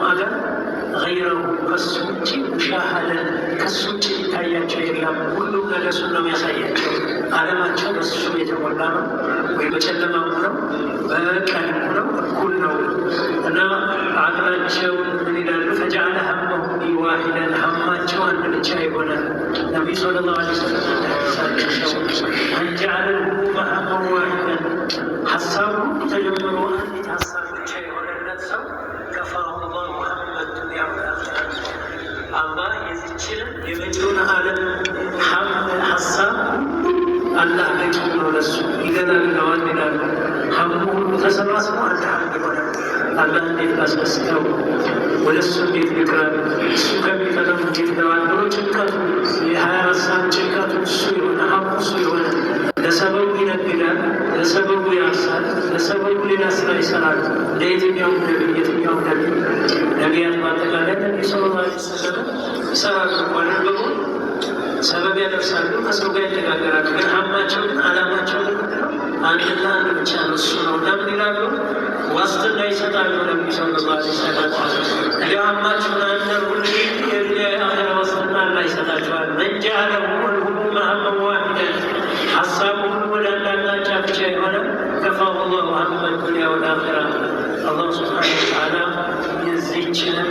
አገር ገይረሁ ከሱ ውጭ ሙሻሃደን ከሱ ውጭ ይታያቸው የለም። ሁሉም ነገር እሱን ነው የሚያሳያቸው። ዓለማቸው በሱ የተሞላ ነው። ወይ በጨለማም ነው በቀንም ነው እኩል ነው እና አቅላቸው ምን ይላሉ? ፈጀዐለ ሀመሁ ዋሂደን ሀማቸው አንድ ብቻ ይሆናል። ነቢዩ ሰለላሁ ዐለይሂ ወሰለም እንዳሳቸው አንጀዐለ ልሁመ ሀመን ዋሂደን ሀሳቡ ተጀምሮ አንዲት ሀሳብ ብቻ የሆነለት ሰው ከፋሁ ላሁ ሀመ ዱንያ ወልአኺራ አላህ የዚችንም የመጪውን ዓለም ሀሳብ አላህ በቂ ነው ለሱ ይገዛልነዋል ይላሉ። ሀሙ ሁሉ ተሰባስቦ አንድ ሀም ይሆናል። አላህ እንዴት ላስደስተው፣ ወደ እሱ እንዴት ልቅረብ፣ እሱ ከሚጠለው እንዴት ለዋለው ጭንቀቱ የ24 ሰዓት ጭንቀቱ እሱ የሆነ ሀሙ እሱ የሆነ ለሰበቡ ይነግዳል፣ ለሰበቡ ያርሳል፣ ለሰበቡ ሌላ ስራ ይሰራል። ለየትኛውም ነቢያት በአጠቃላይ ነቢ ሰለላሁ ዐለይሂ ወሰለም ይሰራሉ እንኳን በሙ ሰበብ ያደርሳሉ፣ ከሰው ጋር ይነጋገራሉ። ግን ሀማቸው ግን አላማቸው ምንድነው? አንድና አንድ ብቻ ነው፣ እሱ ነው። ለምን ይላሉ? ዋስትና ይሰጣሉ። ነቢ ሰለላሁ ዐለይሂ ወሰለም እንዲያው ሀማቸውን አንደርጉል የአኺራ ዋስትና አላህ ይሰጣቸዋል። መን ጀዐለ ልሁመ ሀመን ዋሂደን ሀሳቡ ሁሉ ወደ አንድ አቅጣጫ ብቻ የሆነ ከፋሁ ላሁ ሀመ ዱንያ ወልአኺራ አላሁ ሱብሓነሁ ወተዓላ የዚህችንም